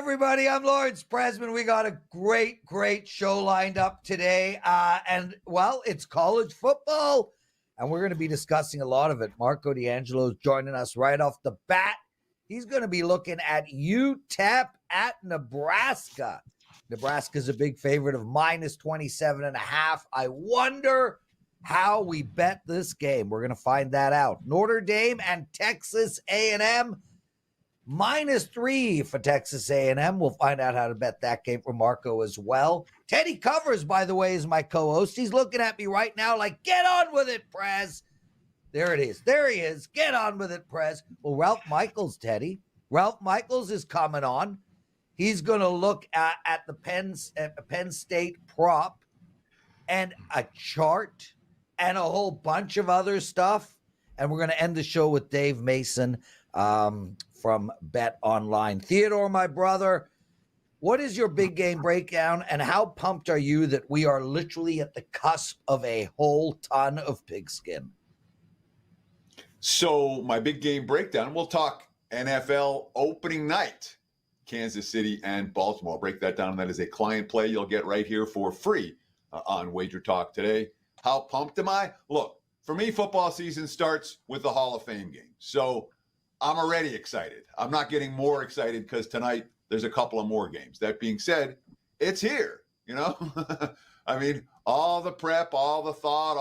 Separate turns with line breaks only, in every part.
everybody. I'm Lawrence Presman. We got a great show lined up today. It's college football, and we're going to be discussing a lot of it. Marco D'Angelo is joining us right off the bat. He's going to be looking at UTEP at Nebraska. Nebraska's a big favorite of minus 27.5. I wonder how we bet this game. We're going to find that out. Notre Dame and Texas A&M. -3 for Texas A&M. We'll find out how to bet that game for Marco as well. Teddy Covers, by the way, is my co-host. He's looking at me right now like, get on with it, Prez. There it is. There he is. Get on with it, Prez. Well, Ralph Michaels, Teddy. Ralph Michaels is coming on. He's going to look at the Penn State prop and a chart and a whole bunch of other stuff. And we're going to end the show with Dave Mason from Bet Online. Theodore, my brother, what is your big game breakdown, and how pumped are you that we are literally at the cusp of a whole ton of pigskin?
So my big game breakdown, we'll talk NFL opening night, Kansas City and Baltimore. I'll break that down. That is a client play you'll get right here for free on WagerTalk Today. How pumped am I? Look, for me, football season starts with the Hall of Fame game. So I'm already excited. I'm not getting more excited because tonight there's a couple of more games. That being said, it's here, you know? I mean, all the prep, all the thought,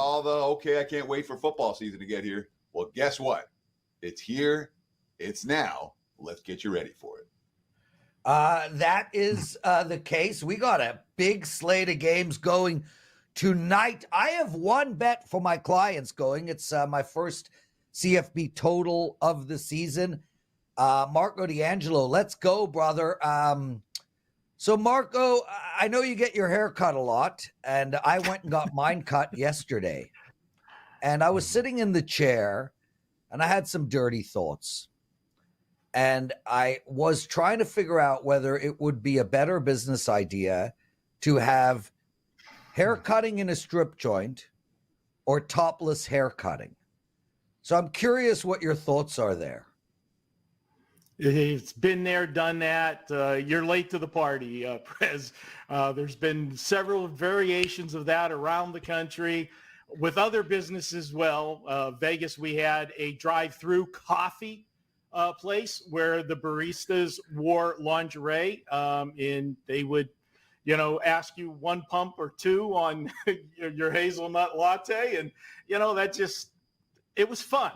okay, I can't wait for football season to get here. Well, guess what? It's here. It's now. Let's get you ready for it.
That is the case. We got a big slate of games going tonight. I have one bet for my clients going. It's my first CFB total of the season. Marco D'Angelo, let's go, brother. So Marco, I know you get your hair cut a lot, and I went and got mine cut yesterday. And I was sitting in the chair, and I had some dirty thoughts. And I was trying to figure out whether it would be a better business idea to have hair cutting in a strip joint or topless hair cutting. So I'm curious what your thoughts are there.
It's been there, done that. You're late to the party, Prez. There's been several variations of that around the country with other businesses as well. Vegas, we had a drive-through coffee place where the baristas wore lingerie, and they would, ask you one pump or two on your hazelnut latte. And, that just, it was fun,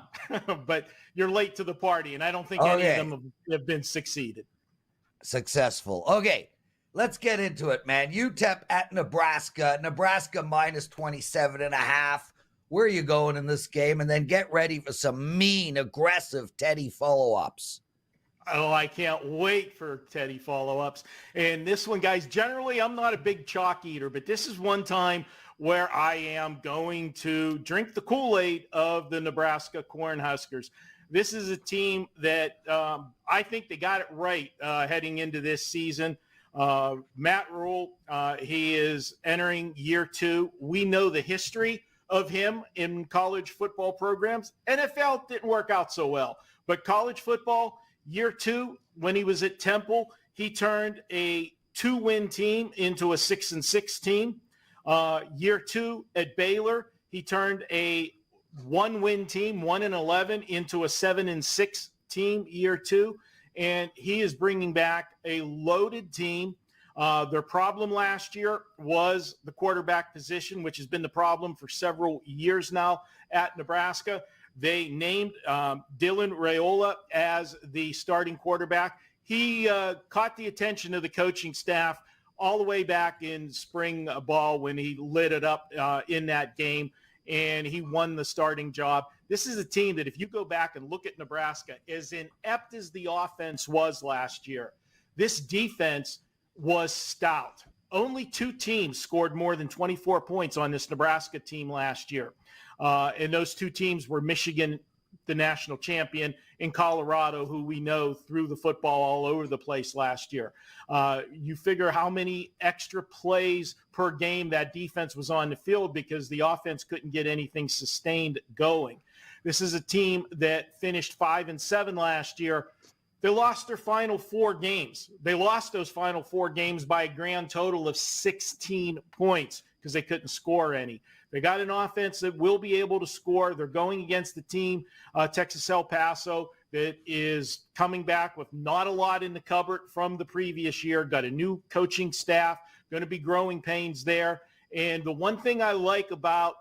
but you're late to the party. And I don't think any of them have been successful.
Okay, let's get into it, man. UTEP at Nebraska. Nebraska minus 27.5. Where are you going in this game? And then get ready for some mean, aggressive Teddy follow-ups.
Oh, I can't wait for Teddy follow-ups. And this one, guys, generally I'm not a big chalk eater, but this is one time where I am going to drink the Kool-Aid of the Nebraska Cornhuskers. This is a team that I think they got it right heading into this season. Matt Rule, he is entering year 2. We know the history of him in college football programs. NFL didn't work out so well, but college football, year 2, when he was at Temple, he turned a 2-win team into a 6-6 team. Year 2 at Baylor, he turned a 1-win team, 1-11, into a 7-6 team year 2. And he is bringing back a loaded team. Their problem last year was the quarterback position, which has been the problem for several years now at Nebraska. They named Dylan Raiola as the starting quarterback. He caught the attention of the coaching staff all the way back in spring ball when he lit it up in that game, and he won the starting job. This is a team that if you go back and look at Nebraska, as inept as the offense was last year, this defense was stout. Only 2 teams scored more than 24 points on this Nebraska team last year. And those 2 teams were Michigan, the national champion, and Colorado, who we know threw the football all over the place last year. You figure how many extra plays per game that defense was on the field because the offense couldn't get anything sustained going. This is a team that finished 5-7 last year. They lost their final 4 games. They lost those final 4 games by a grand total of 16 points because they couldn't score any. They got an offense that will be able to score. They're going against the team, Texas El Paso, that is coming back with not a lot in the cupboard from the previous year. Got a new coaching staff, going to be growing pains there. And the one thing I like about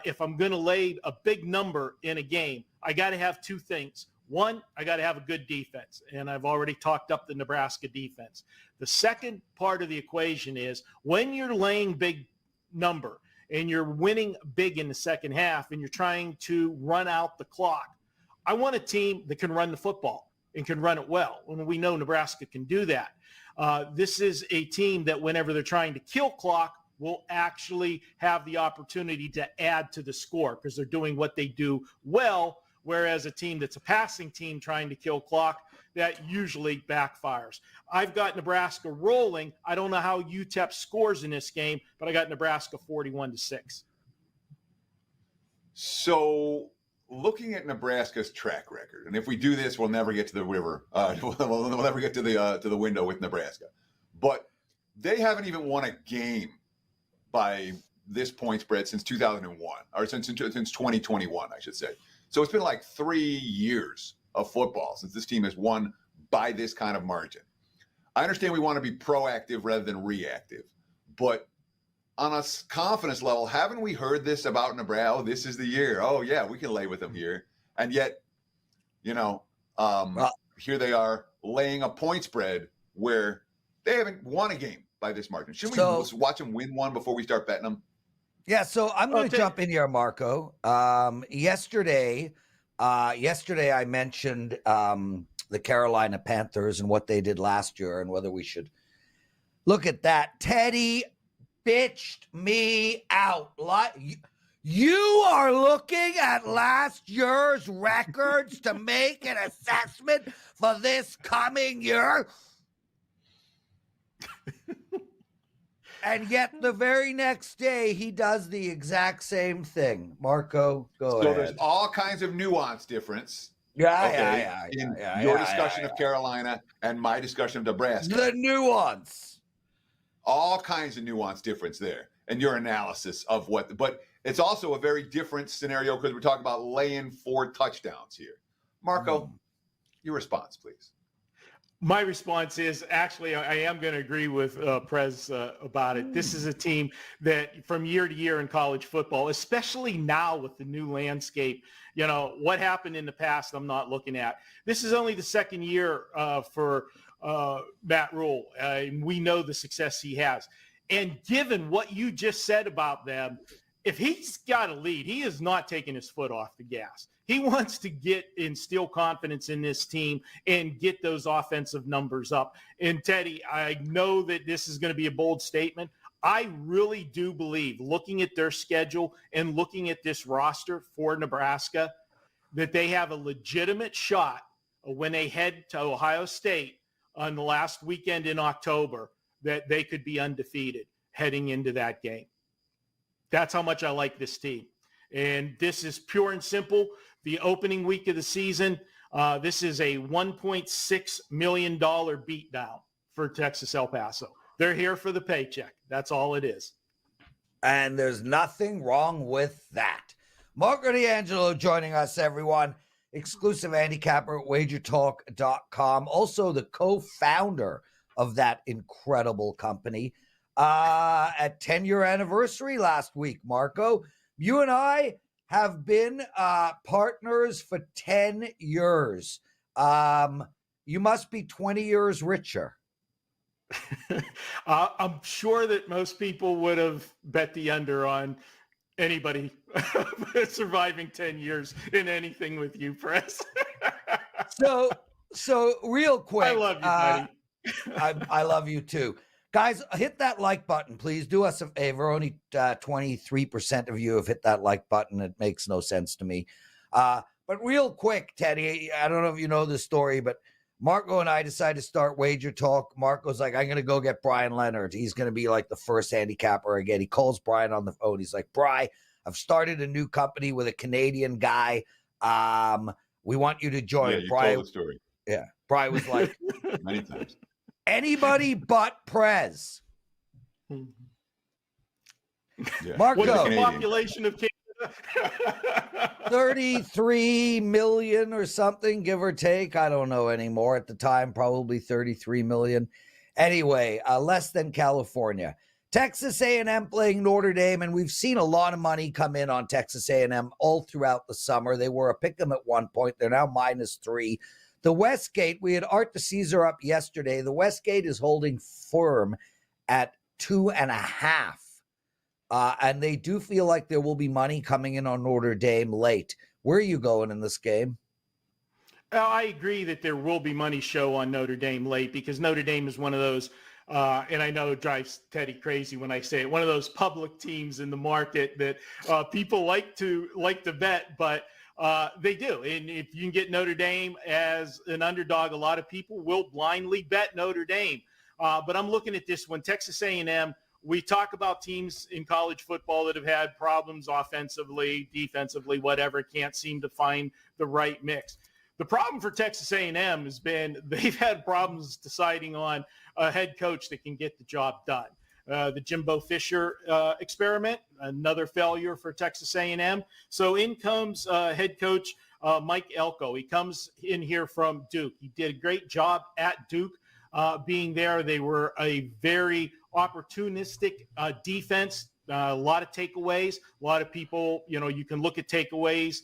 if I'm going to lay a big number in a game, I got to have 2 things. One, I got to have a good defense, and I've already talked up the Nebraska defense. The second part of the equation is when you're laying big number and you're winning big in the second half and you're trying to run out the clock, I want a team that can run the football and can run it well. And we know Nebraska can do that. This is a team that whenever they're trying to kill clock will actually have the opportunity to add to the score because they're doing what they do well. Whereas a team that's a passing team trying to kill clock, that usually backfires. I've got Nebraska rolling. I don't know how UTEP scores in this game, but I got Nebraska 41-6.
So looking at Nebraska's track record, and if we do this, we'll never get to the river. We'll never get to the window with Nebraska. But they haven't even won a game by this point spread since 2001, or since 2021, I should say. So it's been like 3 years of football since this team has won by this kind of margin. I understand we want to be proactive rather than reactive, but on a confidence level, haven't we heard this about Nebraska? Oh, this is the year. Oh, yeah, we can lay with them here. And yet, here they are laying a point spread where they haven't won a game by this margin. Shouldn't we watch them win one before we start betting them?
Yeah, so I'm going to jump in here, Marco. Yesterday I mentioned the Carolina Panthers and what they did last year and whether we should look at that. Teddy bitched me out. You are looking at last year's records to make an assessment for this coming year? And yet the very next day, he does the exact same thing. Marco, go ahead.
So there's all kinds of nuance difference.
Your
discussion of Carolina and my discussion of Nebraska.
The nuance.
All kinds of nuance difference there. And your analysis of but it's also a very different scenario because we're talking about laying 4 touchdowns here. Marco, your response, please.
My response is actually I am going to agree with Prez about it. This is a team that from year to year in college football, especially now with the new landscape, what happened in the past I'm not looking at. This is only the second year for Matt Rule. We know the success he has. And given what you just said about them, if he's got a lead, he is not taking his foot off the gas. He wants to instill confidence in this team and get those offensive numbers up. And Teddy, I know that this is going to be a bold statement. I really do believe, looking at their schedule and looking at this roster for Nebraska, that they have a legitimate shot when they head to Ohio State on the last weekend in October, that they could be undefeated heading into that game. That's how much I like this team. And this is pure and simple. The opening week of the season, this is a $1.6 million beatdown for Texas El Paso. They're here for the paycheck. That's all it is.
And there's nothing wrong with that. Marco D'Angelo joining us, everyone. Exclusive handicapper at WagerTalk.com. Also the co-founder of that incredible company. At 10-year anniversary last week, Marco. You and I have been partners for 10 years. You must be 20 years richer.
I'm sure that most people would have bet the under on anybody surviving 10 years in anything with you, Prez.
So real quick.
I love you, buddy.
I love you too. Guys, hit that like button, please. Do us a favor. Only 23% of you have hit that like button. It makes no sense to me. But real quick, Teddy, I don't know if you know this story, but Marco and I decided to start Wager Talk. Marco's like, I'm going to go get Brian Leonard. He's going to be like the first handicapper again. He calls Brian on the phone. He's like, Bri, I've started a new company with a Canadian guy. We want you to join.
Yeah, you told the story.
Yeah. Probably was like,
Many times.
anybody but Prez.
Yeah.
Marco.
What's the
Canadian.
population of Canada?
33 million or something, give or take. I don't know anymore. At the time, probably 33 million. Anyway, less than California. Texas A&M playing Notre Dame, and we've seen a lot of money come in on Texas A&M all throughout the summer. They were a pick 'em at one point. They're now -3. The Westgate, we had Art DeCesar up yesterday. The Westgate is holding firm at 2.5. And they do feel like there will be money coming in on Notre Dame late. Where are you going in this game?
I agree that there will be money show on Notre Dame late because Notre Dame is one of those, and I know it drives Teddy crazy when I say it, one of those public teams in the market that people like to bet, but they do. And if you can get Notre Dame as an underdog, a lot of people will blindly bet Notre Dame. But I'm looking at this one, Texas A&M. We talk about teams in college football that have had problems offensively, defensively, whatever, can't seem to find the right mix. The problem for Texas A&M has been they've had problems deciding on a head coach that can get the job done. The Jimbo Fisher experiment, another failure for Texas A&M. So in comes head coach Mike Elko. He comes in here from Duke. He did a great job at Duke being there. They were a very opportunistic defense, a lot of takeaways. A lot of people, you can look at takeaways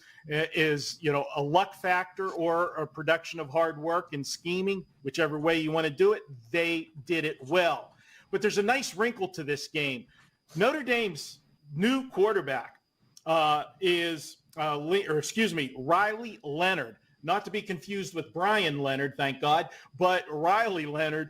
as, a luck factor or a production of hard work and scheming, whichever way you want to do it. They did it well. But there's a nice wrinkle to this game. Notre Dame's new quarterback is Riley Leonard. Not to be confused with Brian Leonard, thank God, but Riley Leonard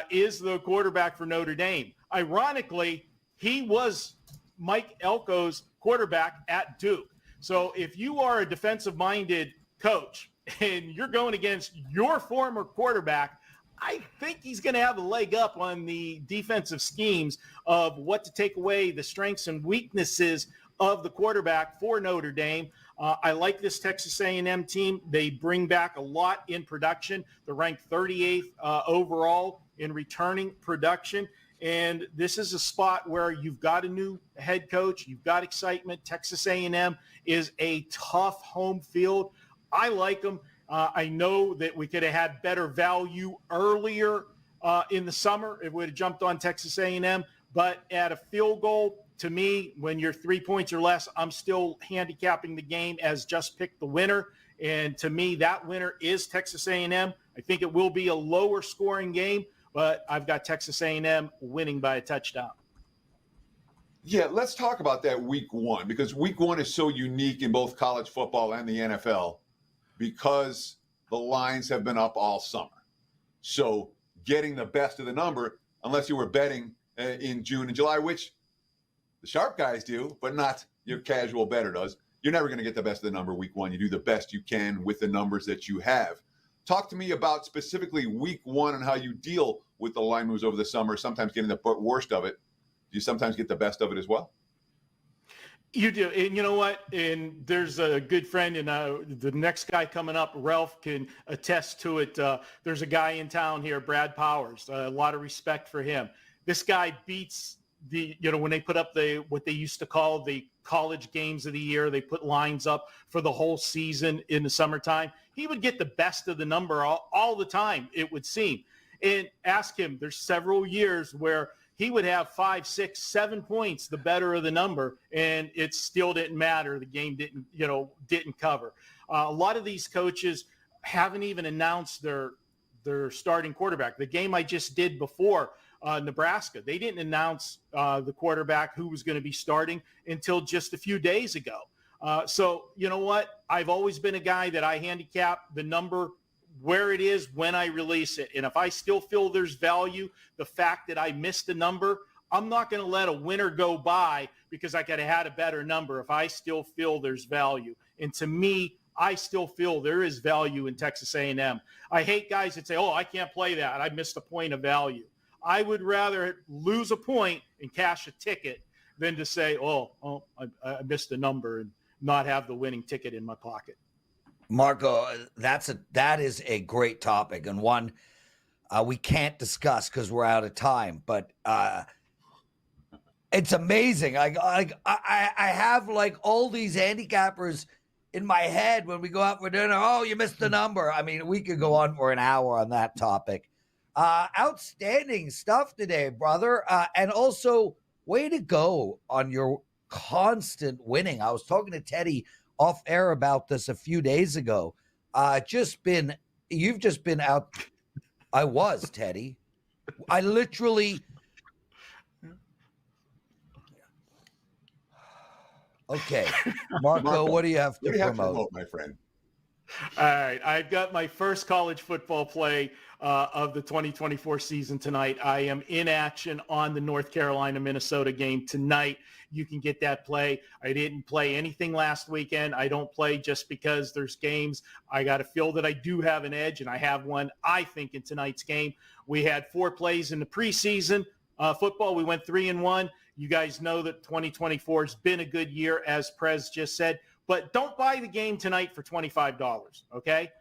is the quarterback for Notre Dame. Ironically, he was Mike Elko's quarterback at Duke. So if you are a defensive-minded coach and you're going against your former quarterback, I think he's going to have a leg up on the defensive schemes of what to take away, the strengths and weaknesses of the quarterback for Notre Dame. I like this Texas A&M team. They bring back a lot in production. They're ranked 38th overall in returning production. And this is a spot where you've got a new head coach. You've got excitement. Texas A&M is a tough home field. I like them. I know that we could have had better value earlier in the summer if we would have jumped on Texas A&M. But at a field goal, to me, when you're 3 points or less, I'm still handicapping the game as just pick the winner. And to me, that winner is Texas A&M. I think it will be a lower scoring game, but I've got Texas A&M winning by a touchdown.
Yeah, let's talk about that week one, because week one is so unique in both college football and the NFL because the lines have been up all summer. So getting the best of the number, unless you were betting in June and July, which the sharp guys do, but not your casual bettor does. You're never going to get the best of the number week one. You do the best you can with the numbers that you have. Talk to me about specifically week one and how you deal with the line moves over the summer, sometimes getting the worst of it. Do you sometimes get the best of it as well?
You do. And you know what? And there's a good friend, and the next guy coming up, Ralph, can attest to it. There's a guy in town here, Brad Powers. A lot of respect for him. This guy beats when they put up what they used to call the college games of the year, they put lines up for the whole season in the summertime. He would get the best of the number all the time, it would seem. And ask him, there's several years where he would have 5, 6, 7 points, the better of the number, and it still didn't matter. The game didn't cover. A lot of these coaches haven't even announced their starting quarterback. The game I just did before, Nebraska, they didn't announce the quarterback who was going to be starting until just a few days ago. So you know what? I've always been a guy that I handicap the number where it is when I release it. And if I still feel there's value, the fact that I missed a number, I'm not going to let a winner go by because I could have had a better number if I still feel there's value. And to me, I still feel there is value in Texas A&M. I hate guys that say, oh, I can't play that. I missed a point of value. I would rather lose a point and cash a ticket than to say, I missed a number and not have the winning ticket in my pocket.
Marco, that is a great topic, and one we can't discuss because we're out of time. But it's amazing. I have like all these handicappers in my head when we go out for dinner. Oh, you missed the number. I mean, we could go on for an hour on that topic. Outstanding stuff today, brother. And also, way to go on your constant winning. I was talking to Teddy off air about this a few days ago. You've just been out. I was, Teddy. I literally. Okay, Marco, what do you have to promote?
My friend?
All right, I've got my first college football play of the 2024 season tonight. I am in action on the North Carolina-Minnesota game tonight. You can get that play. I didn't play anything last weekend. I don't play just because there's games. I got to feel that I do have an edge, and I have one, I think, in tonight's game. We had 4 plays in the preseason football. We went 3-1. You guys know that 2024 has been a good year, as Prez just said. But don't buy the game tonight for $25, okay?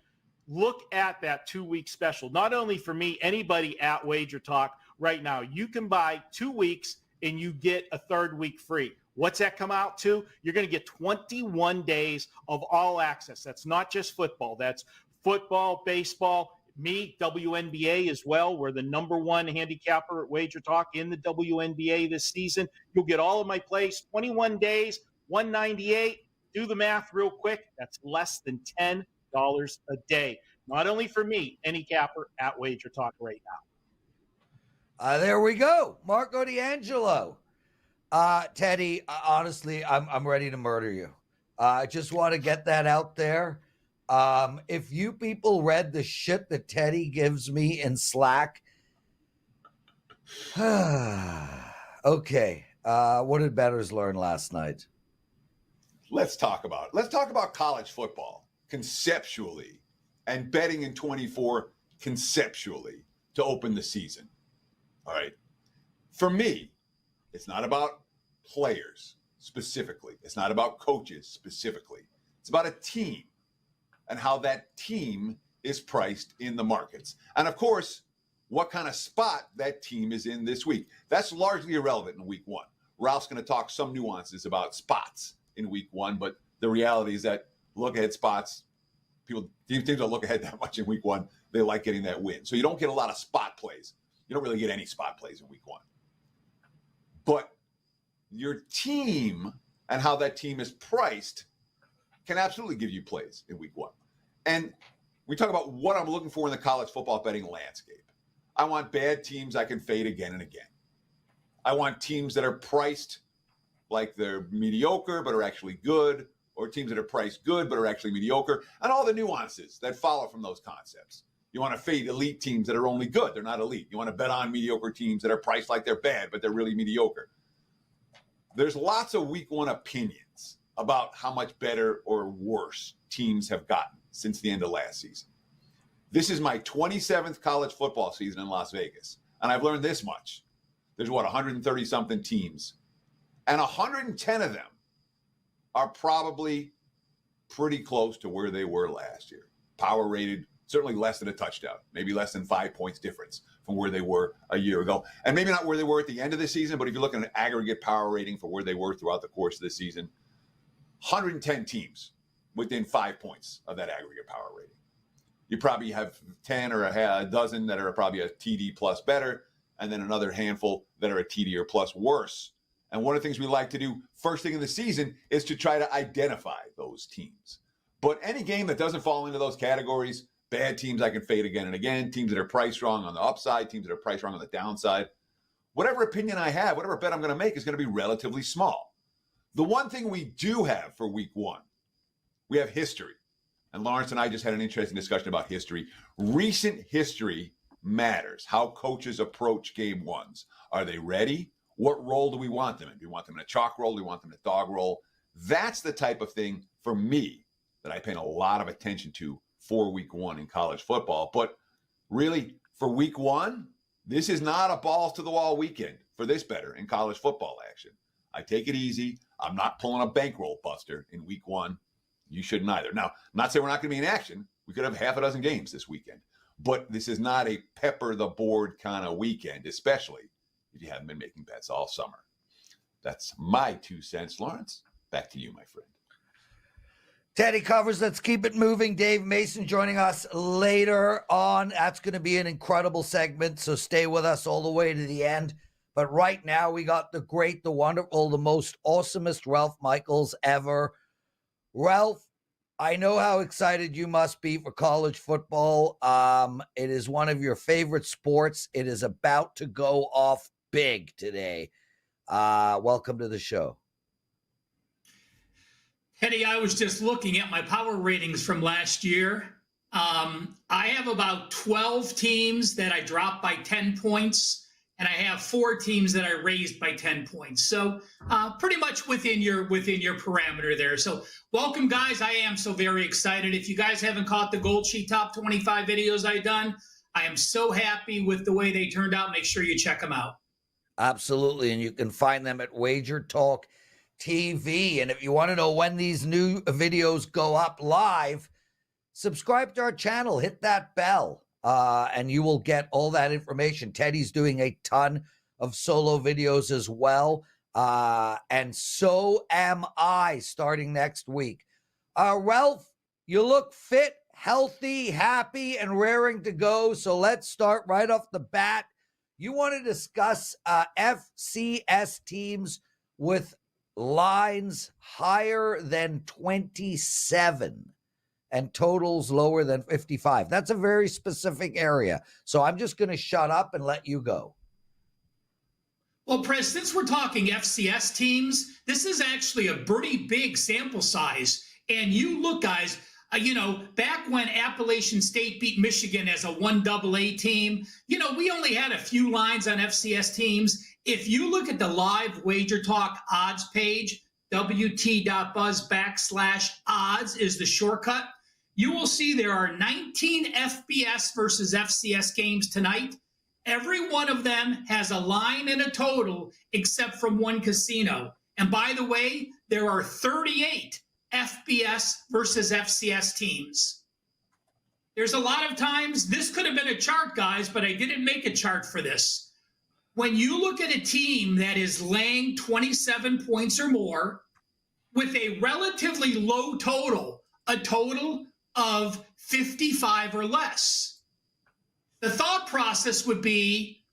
Look at that 2-week special. Not only for me, anybody at WagerTalk right now. You can buy 2 weeks and you get a 3rd week free. What's that come out to? You're going to get 21 days of all access. That's not just football. That's football, baseball, me, WNBA as well. We're the #1 handicapper at WagerTalk in the WNBA this season. You'll get all of my plays, 21 days, $198. Do the math real quick. That's less than $10 a day. Not only for me, any capper at WagerTalk right now.
There we go. Marco D'Angelo. Teddy, honestly, I'm ready to murder you. I just want to get that out there. If you people read the shit that Teddy gives me in Slack. Okay. What did bettors learn last night?
Let's talk about it. Let's talk about college football conceptually and betting in 24 conceptually to open the season. All right. For me, it's not about players specifically. It's not about coaches specifically. It's about a team and how that team is priced in the markets. And of course, what kind of spot that team is in this week. That's largely irrelevant in week 1. Ralph's going to talk some nuances about spots in week 1, but the reality is that look ahead spots, teams don't look ahead that much in week 1. They like getting that win. So you don't get a lot of spot plays. You don't really get any spot plays in week 1. But your team and how that team is priced can absolutely give you plays in week 1. And we talk about what I'm looking for in the college football betting landscape. I want bad teams I can fade again and again. I want teams that are priced like they're mediocre but are actually good, or teams that are priced good but are actually mediocre, and all the nuances that follow from those concepts. You want to fade elite teams that are only good. They're not elite. You want to bet on mediocre teams that are priced like they're bad, but they're really mediocre. There's lots of week 1 opinions about how much better or worse teams have gotten since the end of last season. This is my 27th college football season in Las Vegas, and I've learned this much. There's 130-something teams, and 110 of them are probably pretty close to where they were last year. Power rated, certainly less than a touchdown, maybe less than 5 points difference from where they were a year ago. And maybe not where they were at the end of the season, but if you're looking at an aggregate power rating for where they were throughout the course of the season, 110 teams within 5 points of that aggregate power rating. You probably have 10 or a dozen that are probably a TD plus better, and then another handful that are a TD or plus worse. And one of the things we like to do first thing in the season is to try to identify those teams. But any game that doesn't fall into those categories, bad teams I can fade again and again, teams that are priced wrong on the upside, teams that are priced wrong on the downside, whatever opinion I have, whatever bet I'm going to make is going to be relatively small. The one thing we do have for week 1, we have history. And Lawrence and I just had an interesting discussion about history. Recent history matters. How coaches approach game 1s. Are they ready? What role do we want them in? Do we want them in a chalk roll? Do we want them in a dog roll? That's the type of thing for me that I pay a lot of attention to for week 1 in college football. But really, for week 1, this is not a balls to the wall weekend for this bettor in college football action. I take it easy. I'm not pulling a bankroll buster in week 1. You shouldn't either. Now, I'm not saying we're not going to be in action. We could have half a dozen games this weekend. But this is not a pepper the board kind of weekend, especially if you haven't been making bets all summer. That's my 2 cents, Lawrence. Back to you, my friend.
Teddy covers. Let's keep it moving. Dave Mason joining us later on. That's going to be an incredible segment, so stay with us all the way to the end. But right now, we got the great, the wonderful, the most awesomest Ralph Michaels ever. Ralph, I know how excited you must be for college football. It is one of your favorite sports. It is about to go off big today. Welcome to the show.
Teddy, I was just looking at my power ratings from last year. I have about 12 teams that I dropped by 10 points, and I have 4 teams that I raised by 10 points. So pretty much within your parameter there. So welcome, guys. I am so very excited. If you guys haven't caught the Gold Sheet Top 25 videos I've done, I am so happy with the way they turned out. Make sure you check them out.
Absolutely, and you can find them at WagerTalk TV. And if you want to know when these new videos go up live, subscribe to our channel, hit that bell, and you will get all that information. Teddy's doing a ton of solo videos as well, and so am I starting next week. Ralph, you look fit, healthy, happy, and raring to go, so let's start right off the bat. You want to discuss FCS teams with lines higher than 27 and totals lower than 55. That's a very specific area. So I'm just going to shut up and let you go.
Well, Prez, since we're talking FCS teams, this is actually a pretty big sample size. And you look, guys, back when Appalachian State beat Michigan as a 1AA team, we only had a few lines on FCS teams. If you look at the live Wager Talk odds page, wt.buzz/odds is the shortcut. You will see there are 19 FBS versus FCS games tonight. Every one of them has a line and a total except from one casino. And by the way, there are 38 FBS versus FCS teams. There's a lot of times, this could have been a chart, guys, but I didn't make a chart for this. When you look at a team that is laying 27 points or more with a relatively low total, a total of 55 or less, the thought process would be,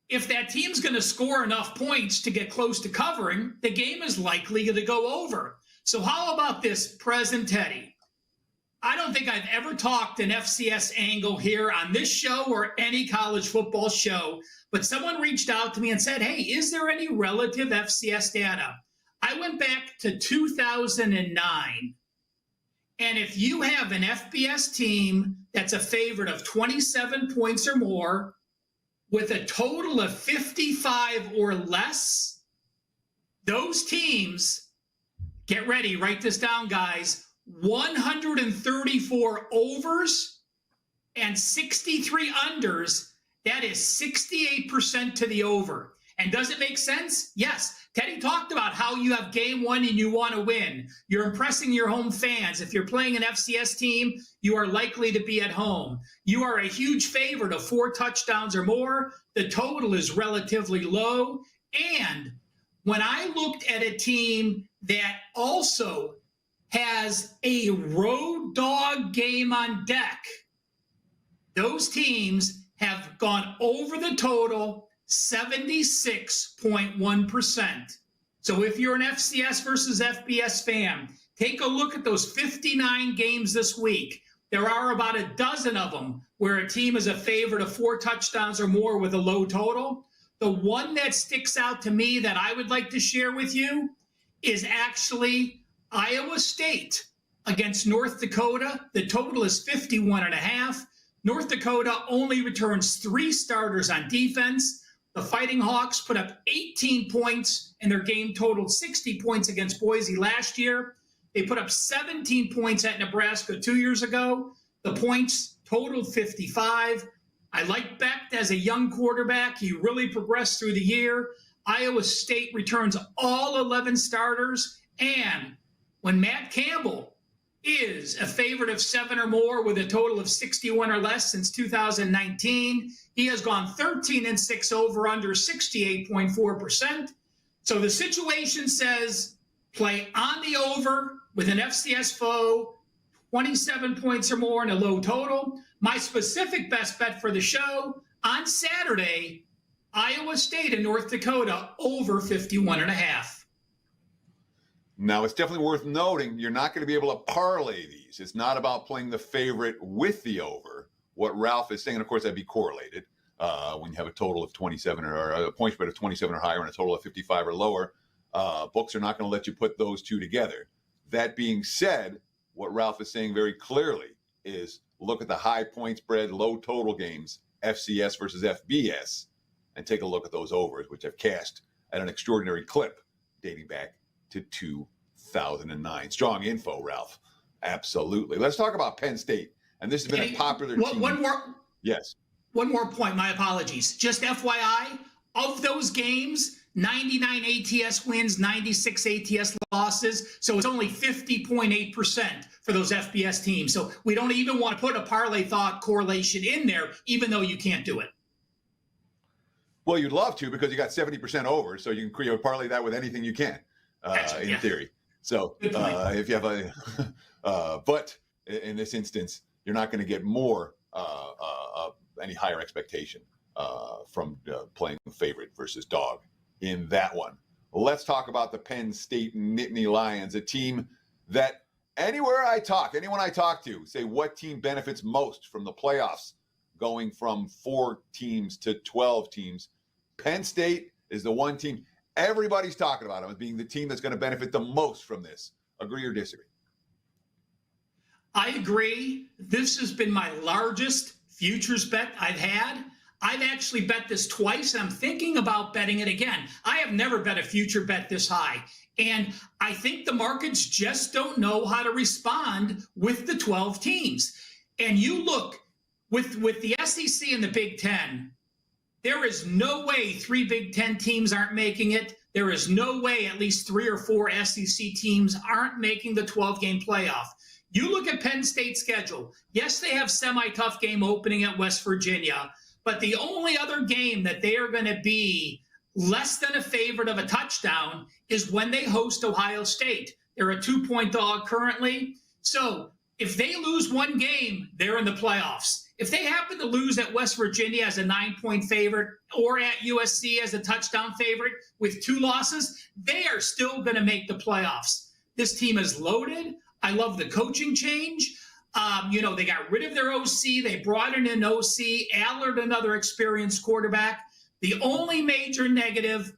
if that team's going to score enough points to get close to covering, the game is likely to go over. So how about this, Prez and Teddy? I don't think I've ever talked an FCS angle here on this show or any college football show, but someone reached out to me and said, hey, is there any relative FCS data? I went back to 2009. And if you have an FBS team that's a favorite of 27 points or more with a total of 55 or less, those teams, get ready, write this down, guys, 134 overs and 63 unders. That is 68% to the over. And does it make sense? Yes. Teddy talked about how you have game one and you want to win. You're impressing your home fans. If you're playing an FCS team, you are likely to be at home. You are a huge favorite of 4 touchdowns or more. The total is relatively low. And when I looked at a team that also has a road dog game on deck, those teams have gone over the total 76.1%. So if you're an FCS versus FBS fan, take a look at those 59 games this week. There are about a dozen of them where a team is a favorite of 4 touchdowns or more with a low total. The one that sticks out to me that I would like to share with you is actually Iowa State against North Dakota. The total is 51.5. North Dakota only returns 3 starters on defense. The Fighting Hawks put up 18 points, and their game totaled 60 points against Boise last year. They put up 17 points at Nebraska 2 years ago. The points totaled 55. I like Becht as a young quarterback. He really progressed through the year. Iowa State returns all 11 starters. And when Matt Campbell is a favorite of 7 or more with a total of 61 or less since 2019. He has gone 13-6 over under 68.4%. So the situation says play on the over with an FCS foe, 27 points or more and a low total. My specific best bet for the show on Saturday, Iowa State and North Dakota over 51.5.
Now, it's definitely worth noting you're not going to be able to parlay these. It's not about playing the favorite with the over. What Ralph is saying, and of course, that'd be correlated when you have a total of 27 or a point spread of 27 or higher and a total of 55 or lower. Books are not going to let you put those two together. That being said, what Ralph is saying very clearly is look at the high point spread, low total games, FCS versus FBS, and take a look at those overs, which have cashed at an extraordinary clip dating back to 2009. Strong info, Ralph. Absolutely. Let's talk about Penn State. And this has been a popular team.
One more.
Yes.
One more point. My apologies. Just FYI, of those games, 99 ATS wins, 96 ATS losses. So it's only 50.8% for those FBS teams. So we don't even want to put a parlay thought correlation in there, even though you can't do it.
Well, you'd love to because you got 70% over. So you can create a parlay that with anything you can, in theory. So if you have a, but in this instance, you're not going to get more, any higher expectation from playing favorite versus dog in that one. Let's talk about the Penn State Nittany Lions, a team that anyone I talk to say what team benefits most from the playoffs going from 4 teams to 12 teams. Penn State is the one team everybody's talking about them as being the team that's going to benefit the most from this. Agree or disagree?
I agree. This has been my largest futures bet I've had. I've actually bet this twice, and I'm thinking about betting it again. I have never bet a future bet this high. And I think the markets just don't know how to respond with the 12 teams. And you look, with the SEC and the Big Ten, there is no way 3 Big Ten teams aren't making it. There is no way at least 3 or 4 SEC teams aren't making the 12-game playoff. You look at Penn State's schedule. Yes, they have semi-tough game opening at West Virginia, but the only other game that they are going to be less than a favorite of a touchdown is when they host Ohio State. They're a 2-point dog currently. So if they lose one game, they're in the playoffs. If they happen to lose at West Virginia as a 9-point favorite or at USC as a touchdown favorite with 2 losses, they are still going to make the playoffs. This team is loaded. I love the coaching change. They got rid of their OC. They brought in an OC, Allard, another experienced quarterback. The only major negative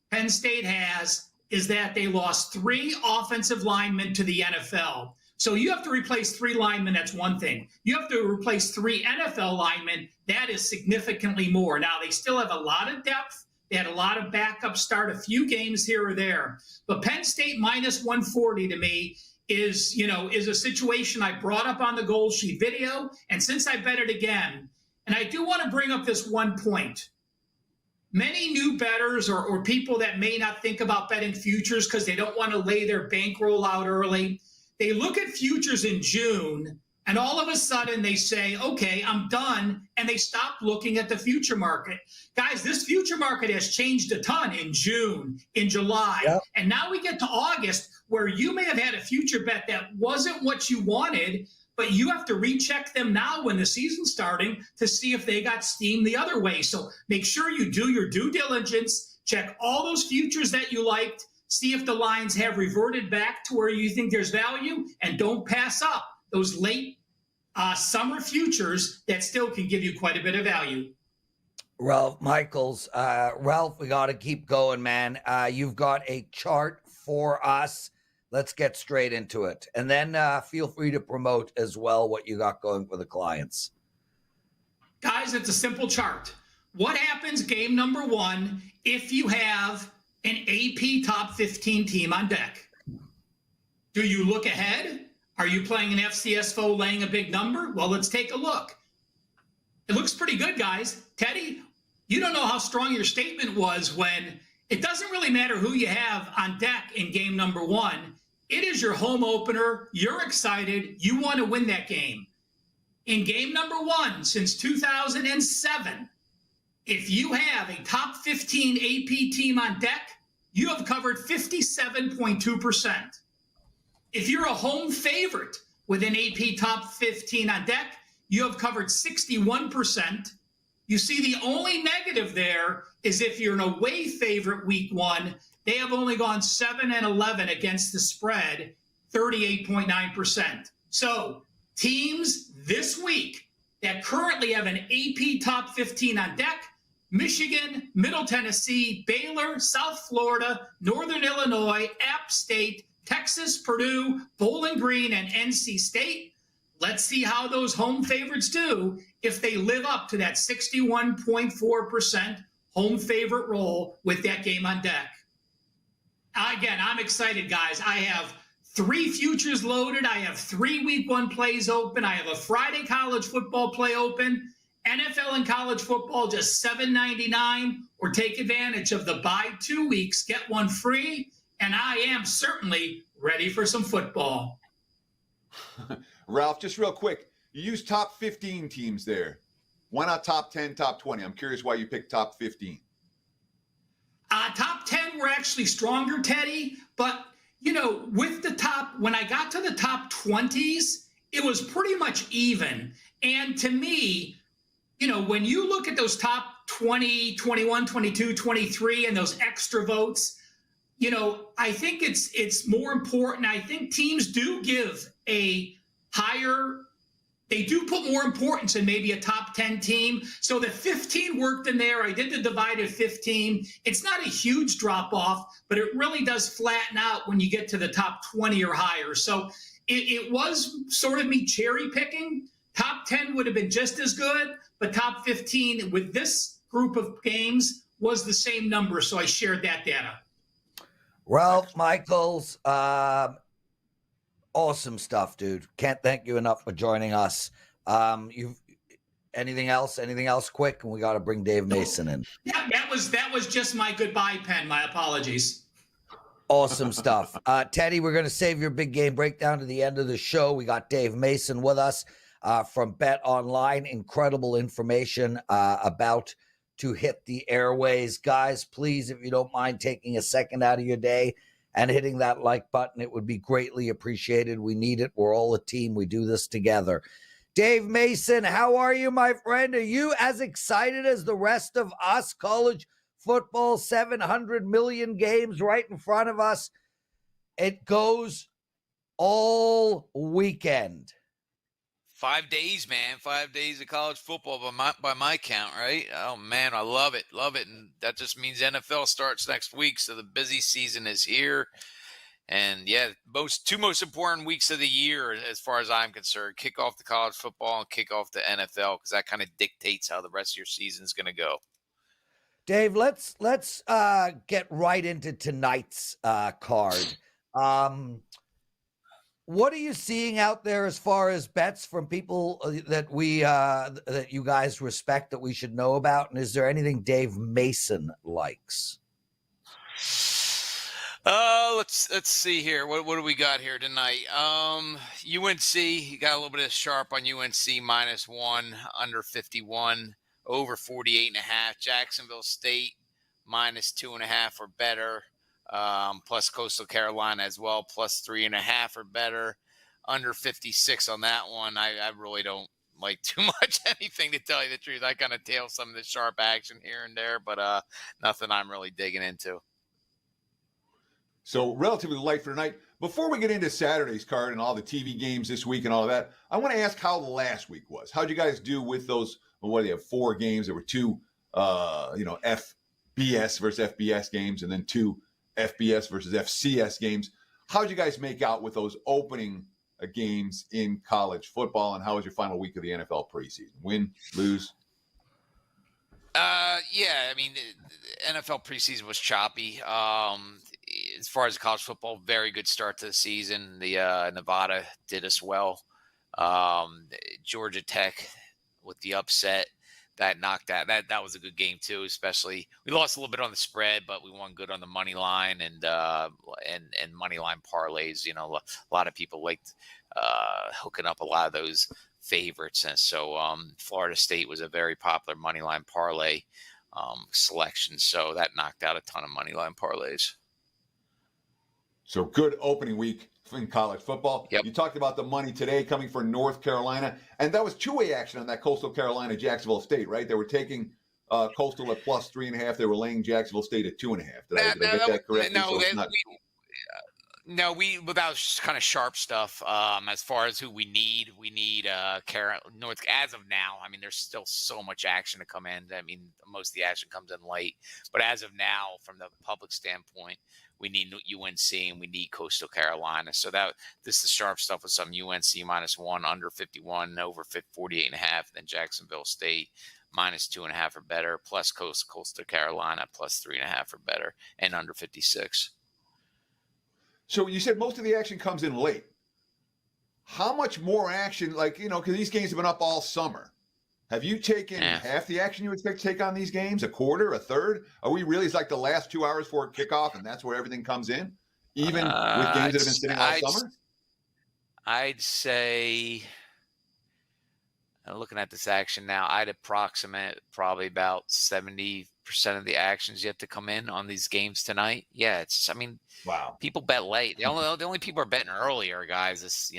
Penn State has is that they lost 3 offensive linemen to the NFL. So you have to replace 3 linemen. That's one thing. You have to replace 3 NFL linemen. That is significantly more. Now, they still have a lot of depth. They had a lot of backup start a few games here or there. But Penn State minus 140 to me is a situation I brought up on the Gold Sheet video. And since I bet it again, and I do want to bring up this one point. Many new bettors or people that may not think about betting futures because they don't want to lay their bankroll out early, they look at futures in June and all of a sudden they say, okay, I'm done. And they stop looking at the future market. Guys, this future market has changed a ton in June, in July. Yep. And now we get to August where you may have had a future bet that wasn't what you wanted, but you have to recheck them now when the season's starting to see if they got steam the other way. So make sure you do your due diligence, check all those futures that you liked, see if the lines have reverted back to where you think there's value, and don't pass up those late summer futures that still can give you quite a bit of value.
Ralph Michaels. Ralph, we got to keep going, man. You've got a chart for us. Let's get straight into it. And then feel free to promote as well what you got going for the clients.
Guys, it's a simple chart. What happens game number 1 if you have an AP top 15 team on deck? Do you look ahead? Are you playing an FCS foe laying a big number? Well, let's take a look. It looks pretty good, guys. Teddy, you don't know how strong your statement was when it doesn't really matter who you have on deck in game number 1. It is your home opener. You're excited. You want to win that game. In game number 1 since 2007, if you have a top 15 AP team on deck, you have covered 57.2%. If you're a home favorite with an AP top 15 on deck, you have covered 61%. You see, the only negative there is if you're an away favorite week 1, they have only gone 7-11 against the spread, 38.9%. So teams this week that currently have an AP top 15 on deck: Michigan, Middle Tennessee, Baylor, South Florida, Northern Illinois, App State, Texas, Purdue, Bowling Green, and NC State. Let's see how those home favorites do if they live up to that 61.4% home favorite role with that game on deck. Again, I'm excited, guys. I have 3 futures loaded. I have 3 week 1 plays open. I have a Friday college football play open. NFL and college football, just $7.99, or take advantage of the buy 2 weeks, get 1 free. And I am certainly ready for some football.
Ralph, just real quick, you use top 15 teams there. Why not top 10, top 20? I'm curious why you picked top 15.
Top 10 were actually stronger, Teddy. But, with the top, when I got to the top 20s, it was pretty much even. And to me, when you look at those top 20, 21, 22, 23, and those extra votes, I think it's more important. I think teams do give they do put more importance in maybe a top 10 team. So the 15 worked in there. I did the divided 15. It's not a huge drop off, but it really does flatten out when you get to the top 20 or higher. So it was sort of me cherry picking. Top 10 would have been just as good, but top 15 with this group of games was the same number. So I shared that data.
Ralph Michaels, awesome stuff, dude. Can't thank you enough for joining us. Anything else quick? And we got to bring Dave Mason in.
Yeah, that was just my goodbye pen. My apologies.
Awesome stuff. Teddy, we're going to save your big game breakdown to the end of the show. We got Dave Mason with us from Bet Online. Incredible information about to hit the airways. Guys, please, if you don't mind taking a second out of your day and hitting that like button, it would be greatly appreciated. We need it. We're all a team. We do this together. Dave Mason, how are you, my friend? Are you as excited as the rest of us? College football, 700 million games right in front of us. It goes all weekend.
5 days, man. 5 days of college football by my count, right? Oh, man, I love it. Love it. And that just means NFL starts next week, so the busy season is here. And, yeah, two most important weeks of the year, as far as I'm concerned, kick off the college football and kick off the NFL, because that kind of dictates how the rest of your season is going to go.
Dave, let's get right into tonight's card. What are you seeing out there as far as bets from people that that you guys respect that we should know about? And is there anything Dave Mason likes?
Let's see here. What do we got here tonight? UNC, you got a little bit of sharp on UNC -1, under 51, over 48.5. Jacksonville State -2.5 or better. Plus Coastal Carolina as well, +3.5 or better, under 56 on that one. I really don't like too much anything, to tell you the truth. I kind of tail some of the sharp action here and there, but nothing I'm really digging into.
So relatively light for tonight. Before we get into Saturday's card and all the TV games this week and all of that, I want to ask how the last week was. How'd you guys do with those? What do you have? 4 games. There were 2, FBS versus FBS games, and then 2 FBS versus FCS games. How'd you guys make out with those opening games in college football, and how was your final week of the NFL preseason? Win, lose?
Yeah, I mean, the NFL preseason was choppy. As far as college football, very good start to the season. The Nevada did us well. Georgia Tech with the upset. that knocked that. That was a good game too. Especially we lost a little bit on the spread, but we won good on the money line and money line parlays. You know, a lot of people liked hooking up a lot of those favorites, and so Florida State was a very popular money line parlay selection. So that knocked out a ton of money line parlays.
So good opening week in college football.
Yep.
You talked about the money today coming for North Carolina, and that was two-way action on that Coastal Carolina Jacksonville State, right? They were taking Coastal at plus 3.5. They were laying Jacksonville State at 2.5. Did I get that correctly?
No, without kind of sharp stuff. As far as who we need North. As of now, I mean, there's still so much action to come in. I mean, most of the action comes in late, but as of now, from the public standpoint, we need UNC and we need Coastal Carolina. So this is the sharp stuff with some UNC -1, under 51, over 48.5. Then Jacksonville State -2.5 or better, plus Coastal Carolina +3.5 or better, and under 56.
So you said most of the action comes in late. How much more action, because these games have been up all summer. Have you taken half the action you expect to take on these games? A quarter, a third? Are we really, it's like the last 2 hours before kickoff and that's where everything comes in? Even with games that have been sitting all summer?
I'd say, looking at this action now, I'd approximate probably about 70% of the actions yet to come in on these games tonight. Yeah, wow. People bet late. The only people are betting early are guys,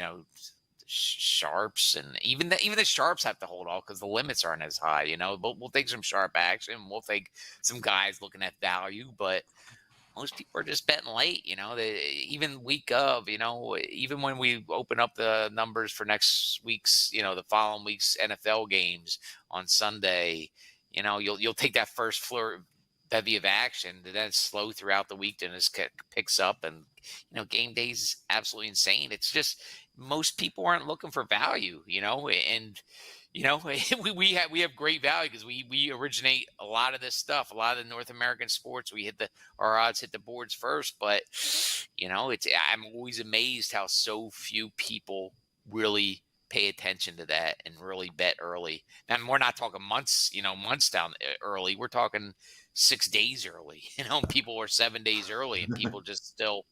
sharps, and even the sharps have to hold off because the limits aren't as high. But we'll take some sharp action. We'll take some guys looking at value, but most people are just betting late. Even week of, even when we open up the numbers for next week's, the following week's NFL games on Sunday, you'll take that first bevy of action, then it's slow throughout the week, then it picks up, and game day's absolutely insane. It's just most people aren't looking for value, and we have great value because we originate a lot of this stuff, a lot of the North American sports. Our odds hit the boards first, but I'm always amazed how so few people really pay attention to that and really bet early. And we're not talking months down early. We're talking 6 days early. People are 7 days early, and people just still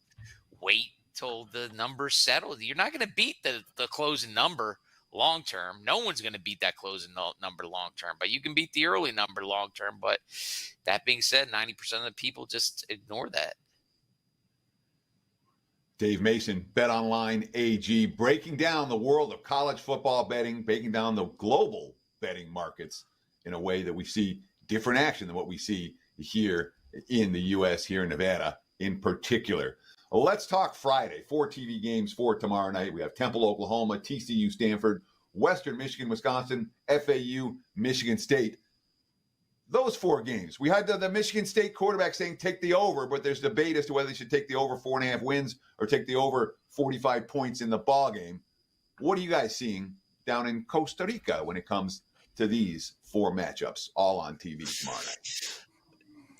wait till the number's settled. You're not going to beat the closing number long term. No one's going to beat that closing number long term, but you can beat the early number long term. But that being said, 90% of the people just ignore that.
Dave Mason, BetOnline AG, breaking down the world of college football betting, breaking down the global betting markets in a way that we see different action than what we see here in the U.S., here in Nevada in particular. Well, let's talk Friday. 4 TV games for tomorrow night. We have Temple, Oklahoma, TCU, Stanford, Western Michigan, Wisconsin, FAU, Michigan State. Those 4 games. We had the Michigan State quarterback saying take the over, but there's debate as to whether they should take the over 4.5 wins or take the over 45 points in the ball game. What are you guys seeing down in Costa Rica when it comes to these 4 matchups, all on TV tomorrow night?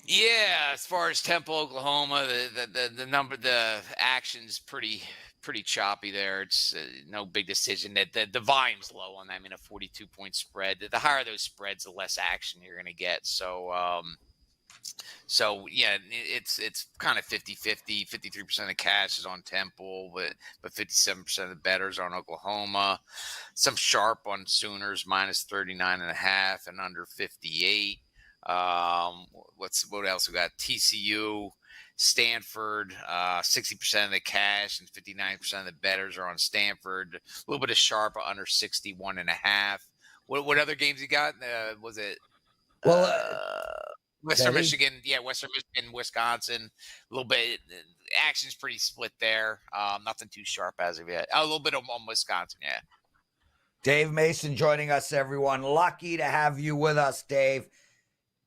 Yeah, as far as Temple, Oklahoma, the action's pretty choppy there. It's no big decision. The volume's low on that. I mean, a 42-point spread. The higher those spreads, the less action you're going to get. So yeah, it's kind of 50-50. 53% of cash is on Temple, but 57% of the bettors are on Oklahoma. Some sharp on Sooners, -39.5 and under 58. What else we got? TCU, Stanford, 60% of the cash and 59% of the bettors are on Stanford. A little bit of sharp under 61.5. What other games you got? Was it Western Michigan? Yeah, Western Michigan, Wisconsin. A little bit. Action's pretty split there. Nothing too sharp as of yet. A little bit on Wisconsin, yeah.
Dave Mason joining us, everyone. Lucky to have you with us, Dave.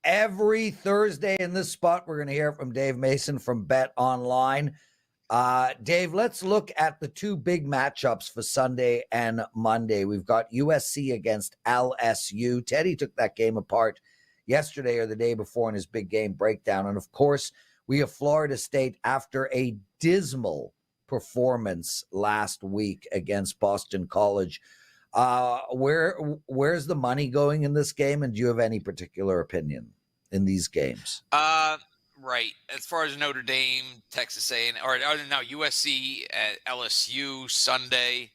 Every Thursday in this spot, we're going to hear from Dave Mason from Bet Online. Dave, let's look at the 2 big matchups for Sunday and Monday. We've got USC against LSU. Teddy took that game apart yesterday or the day before in his big game breakdown. And, of course, we have Florida State after a dismal performance last week against Boston College. Where's the money going in this game, and do you have any particular opinion in these games?
Right. As far as Notre Dame, Texas A&M, or no, USC at LSU Sunday.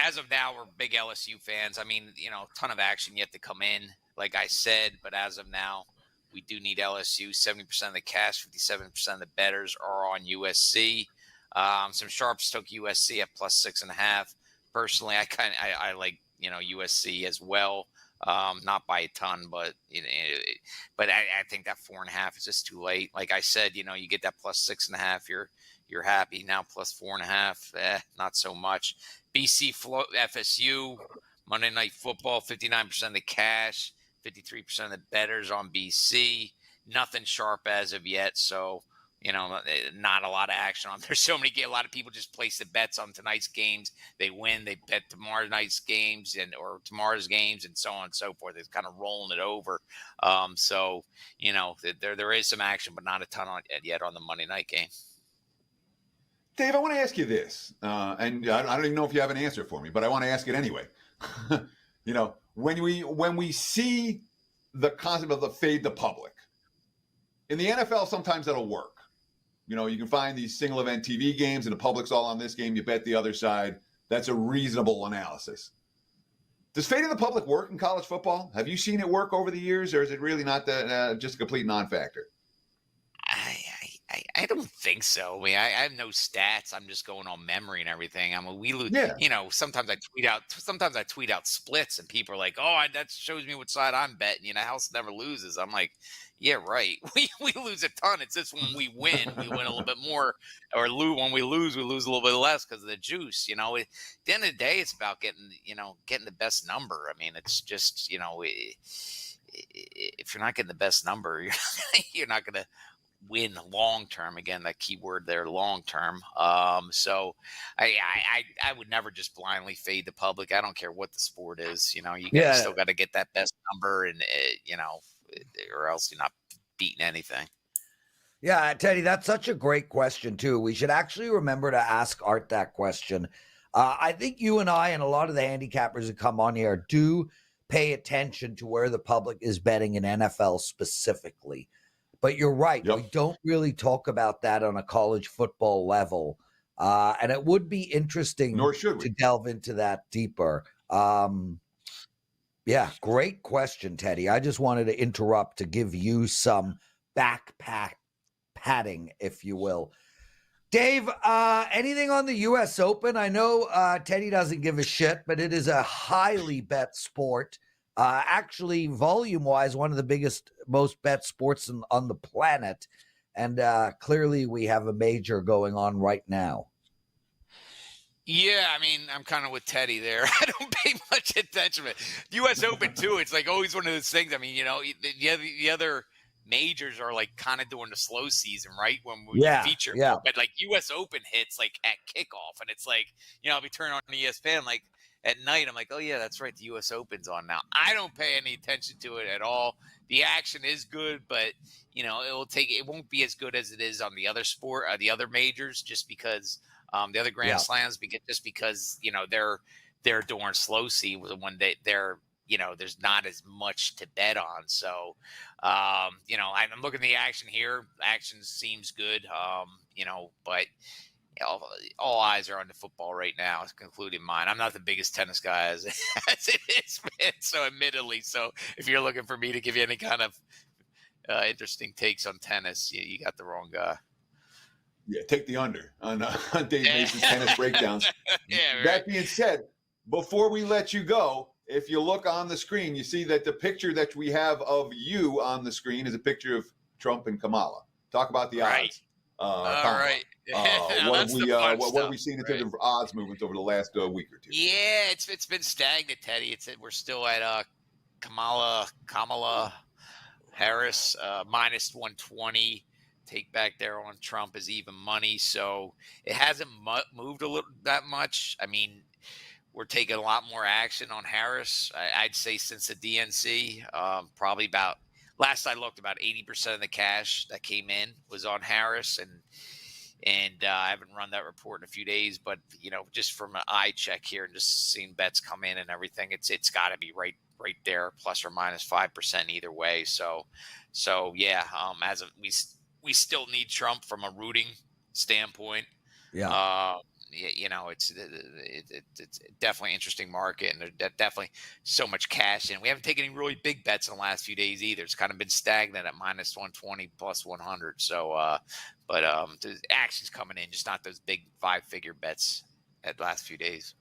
As of now, we're big LSU fans. I mean, a ton of action yet to come in, like I said, but as of now, we do need LSU. 70% of the cash, 57% of the bettors are on USC. Some sharps took USC at +6.5. Personally, I like USC as well. Not by a ton, but I think that 4.5 is just too late. Like I said, you get that +6.5, you're happy. Now +4.5, not so much. BC FSU Monday Night Football, 59% of the cash, 53% of the bettors on BC. Nothing sharp as of yet, so not a lot of action on. There's so many. A lot of people just place the bets on tonight's games. They win. They bet tomorrow night's games or tomorrow's games, and so on and so forth. It's kind of rolling it over. So there is some action, but not a ton yet on the Monday night game.
Dave, I want to ask you this, and I don't even know if you have an answer for me, but I want to ask it anyway. When we see the concept of the fade the public in the NFL, sometimes that'll work. You can find these single event TV games and the public's all on this game. You bet the other side. That's a reasonable analysis. Does fading the public work in college football? Have you seen it work over the years, or is it really not just a complete non-factor?
I don't think so. I mean, I have no stats. I'm just going on memory and everything. We lose.
Yeah.
Sometimes I tweet out splits, and people are like, "Oh, that shows me what side I'm betting." House never loses. I'm like, yeah, right. We lose a ton. It's just when we win a little bit more, or when we lose a little bit less because of the juice. At the end of the day, it's about getting the best number. I mean, it's just if you're not getting the best number, you're not going to win long term. Again, that key word there, long term. So I would never just blindly fade the public. I don't care what the sport is. You still got to get that best number, and or else you're not beating anything.
Yeah, Teddy, that's such a great question too. We should actually remember to ask Art that question. I think you and I and a lot of the handicappers that come on here do pay attention to where the public is betting in NFL specifically. But you're right. Yep. We don't really talk about that on a college football level. And it would be interesting to delve into that deeper. Yeah, great question, Teddy. I just wanted to interrupt to give you some patting, if you will. Dave, anything on the U.S. Open? I know Teddy doesn't give a shit, but it is a highly bet sport. Actually, volume-wise, one of the most bet sports on the planet. And clearly we have a major going on right now.
Yeah, I mean, I'm kind of with Teddy there. I don't pay much attention to it. U.S. Open, too, it's like always one of those things. I mean, the other majors are like kind of during the slow season, right? When we feature.
Yeah.
But like U.S. Open hits like at kickoff, and it's like, I'll be turning on ESPN like at night. I'm like, oh, yeah, that's right. The U.S. Open's on now. I don't pay any attention to it at all. The action is good, but, it won't be as good as it is on the other the other majors, just because the other Grand Slams, because they're during slow season when they're, there's not as much to bet on. So, I'm looking at the action here. Action seems good, but all eyes are on the football right now, including mine. I'm not the biggest tennis guy as it is, man. So admittedly, if you're looking for me to give you any kind of interesting takes on tennis, you got the wrong guy.
Yeah, take the under on Dave Mason's tennis breakdowns.
Yeah, right.
That being said, before we let you go, if you look on the screen, you see that the picture that we have of you on the screen is a picture of Trump and Kamala. Talk about the odds.
All right.
What have we seen in terms of odds movements over the last week or two?
Yeah, it's been stagnant, Teddy. We're still at Kamala Harris minus 120. Take back there on Trump is even money, so it hasn't moved that much. I mean, we're taking a lot more action on Harris. I'd say since the DNC, probably last I looked, about 80% of the cash that came in was on Harris, and And I haven't run that report in a few days, but just from an eye check here and just seeing bets come in and everything, it's got to be right there, plus or minus 5% either way. So yeah, as of we still need Trump from a rooting standpoint.
Yeah.
It's definitely an interesting market, and there's definitely so much cash in. We haven't taken any really big bets in the last few days either. It's kind of been stagnant at minus 120, plus 100. So, but the action's coming in, just not those big 5-figure bets at the last few days.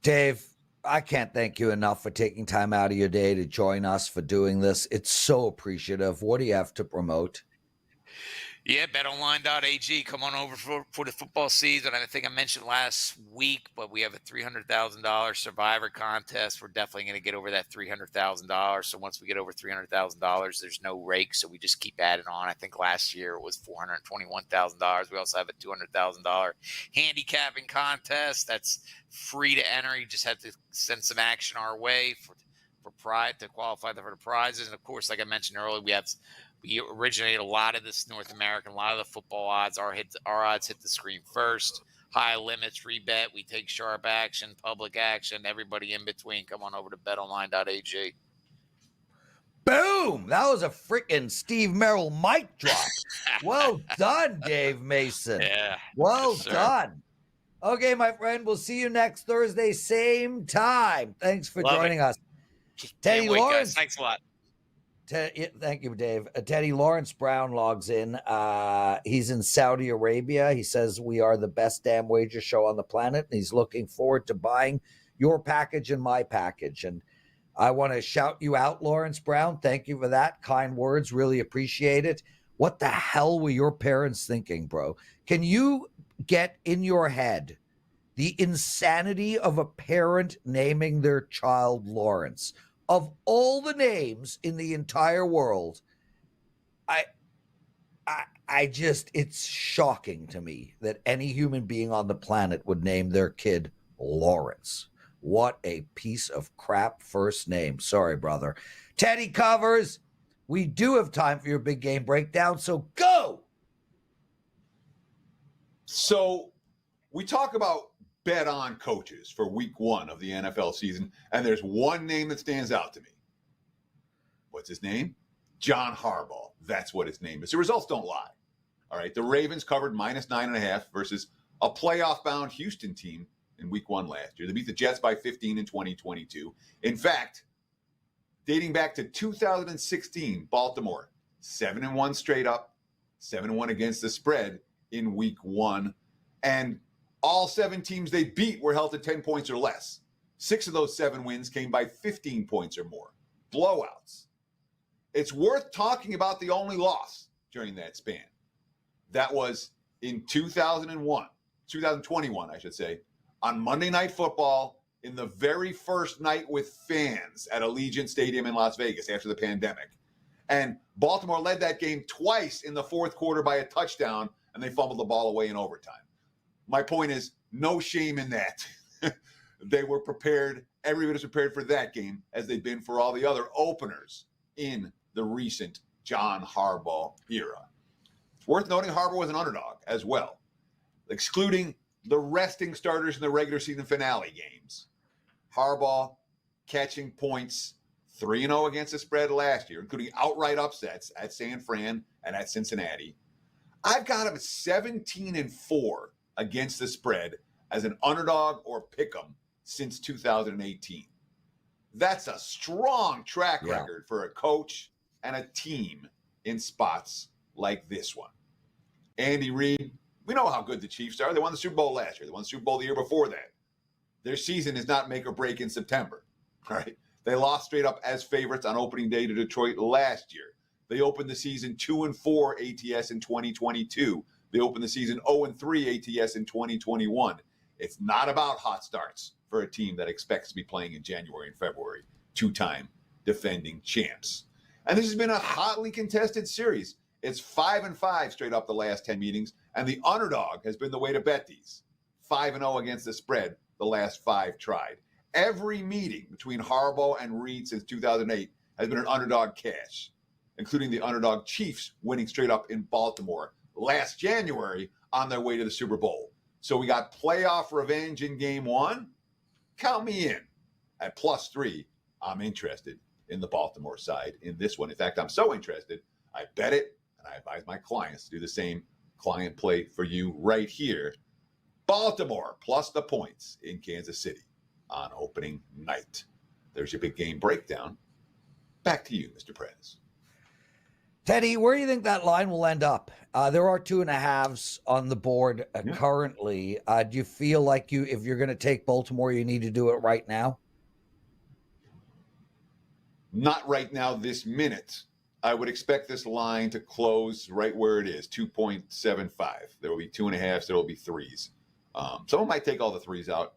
Dave, I can't thank you enough for taking time out of your day to join us for doing this. It's so appreciative. What do you have to promote?
Yeah, betonline.ag. Come on over for the football season. I think I mentioned last week, but we have a $300,000 survivor contest. We're definitely going to get over that $300,000. So once we get over $300,000, there's no rake. So we just keep adding on. I think last year it was $421,000. We also have a $200,000 handicapping contest. That's free to enter. You just have to send some action our way for pride to qualify for the prizes. And of course, like I mentioned earlier, we originate a lot of this North American, a lot of the football odds. Our odds hit the screen first. High limits, rebet. We take sharp action, public action, everybody in between. Come on over to betonline.ag.
Boom! That was a freaking Steve Merrill mic drop. Well done, Dave Mason.
Yeah.
Well
yes,
done. Okay, my friend, we'll see you next Thursday, same time. Thanks for joining us. Teddy Lawrence.
Guys. Thanks a lot.
Thank you, Dave. Teddy Lawrence Brown logs in. He's in Saudi Arabia. He says we are the best damn wager show on the planet, and he's looking forward to buying your package and my package. And I want to shout you out, Lawrence Brown. Thank you for that. Kind words. Really appreciate it. What the hell were your parents thinking, bro? Can you get in your head the insanity of a parent naming their child Lawrence? Of all the names in the entire world, I just, it's shocking to me that any human being on the planet would name their kid Lawrence. What a piece of crap first name. Sorry, brother. Teddy covers. We do have time for your big game breakdown, so go.
So we talk about bet on coaches for week 1 of the NFL season, and there's one name that stands out to me. What's his name? John Harbaugh. That's what his name is. The results don't lie. All right. The Ravens covered minus 9.5 versus a playoff-bound Houston team in week 1 last year. They beat the Jets by 15 in 2022. In fact, dating back to 2016, Baltimore, 7-1 straight up, 7-1 against the spread in week 1. And all 7 teams they beat were held to 10 points or less. 6 of those 7 wins came by 15 points or more. Blowouts. It's worth talking about the only loss during that span. That was in 2021, I should say, on Monday Night Football in the very first night with fans at Allegiant Stadium in Las Vegas after the pandemic. And Baltimore led that game twice in the fourth quarter by a touchdown, and they fumbled the ball away in overtime. My point is, no shame in that. They were prepared. Everybody was prepared for that game as they've been for all the other openers in the recent John Harbaugh era. It's worth noting Harbaugh was an underdog as well, excluding the resting starters in the regular season finale games. Harbaugh catching points 3-0 against the spread last year, including outright upsets at San Fran and at Cincinnati. I've got him at 17-4 against the spread as an underdog or pick'em since 2018. That's a strong track record for a coach and a team in spots like this one. Andy Reid, we know how good the Chiefs are. They won the Super Bowl last year. They won the Super Bowl the year before that. Their season is not make or break in September, right? They lost straight up as favorites on opening day to Detroit last year. They opened the season 2-4 ATS in 2022. They opened the season 0-3 ATS in 2021. It's not about hot starts for a team that expects to be playing in January and February. 2-time defending champs. And this has been a hotly contested series. It's 5-5 straight up the last 10 meetings, and the underdog has been the way to bet these. 5-0 against the spread the last 5 tried. Every meeting between Harbaugh and Reid since 2008 has been an underdog cash, including the underdog Chiefs winning straight up in Baltimore last January on their way to the Super Bowl. So we got playoff revenge in game one. Count me in at +3. I'm interested in the Baltimore side in this one. In fact, I'm so interested, I bet it, and I advise my clients to do the same client play for you right here. Baltimore plus the points in Kansas City on opening night. There's your big game breakdown. Back to you, Mr. Prez.
Teddy, where do you think that line will end up? There are 2.5s on the board currently. Do you feel like if you're going to take Baltimore, you need to do it right now?
Not right now, this minute. I would expect this line to close right where it is, 2.75. There will be 2.5s. There will be 3s. Someone might take all the 3s out.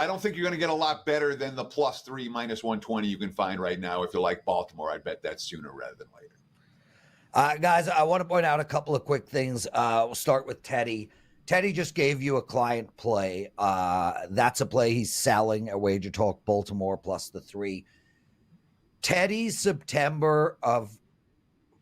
I don't think you're going to get a lot better than the +3 -120 you can find right now. If you like Baltimore, I'd bet that sooner rather than later.
Guys, I want to point out a couple of quick things. We'll start with Teddy. Teddy just gave you a client play. That's a play he's selling at WagerTalk Baltimore plus the 3. Teddy's September of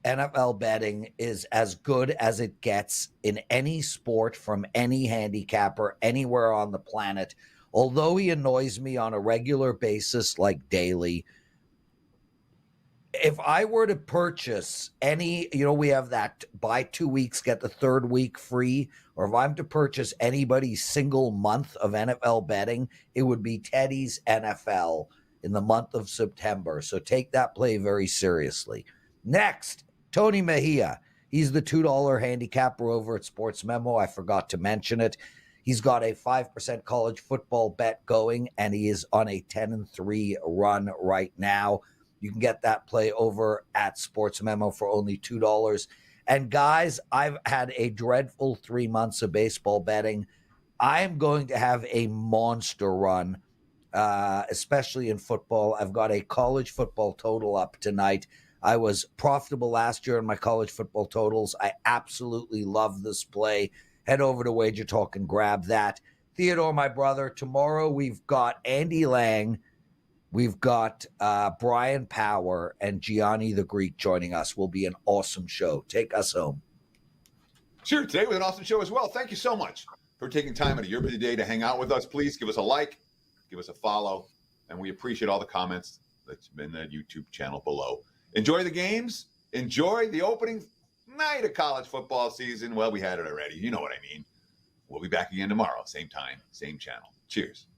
NFL betting is as good as it gets in any sport from any handicapper anywhere on the planet. Although he annoys me on a regular basis, like daily, if I were to purchase any, we have that buy 2 weeks, get the third week free, or if I'm to purchase anybody's single month of NFL betting, it would be Teddy's NFL in the month of September. So take that play very seriously. Next, Tony Mejia. He's the $2 handicapper over at Sports Memo. I forgot to mention it. He's got a 5% college football bet going, and he is on a 10-3 run right now. You can get that play over at Sports Memo for only $2. And guys, I've had a dreadful 3 months of baseball betting. I'm going to have a monster run, especially in football. I've got a college football total up tonight. I was profitable last year in my college football totals. I absolutely love this play. Head over to WagerTalk and grab that. Theodore, my brother, tomorrow we've got Andy Lang, we've got Brian Power, and Gianni the Greek joining us. Will be an awesome show. Take us home.
Sure, today was an awesome show as well. Thank you so much for taking time out of your busy day to hang out with us. Please give us a like, give us a follow, and we appreciate all the comments that's been the YouTube channel below. Enjoy the games. Enjoy the opening night of college football season. Well, we had it already. You know what I mean. We'll be back again tomorrow. Same time, same channel. Cheers.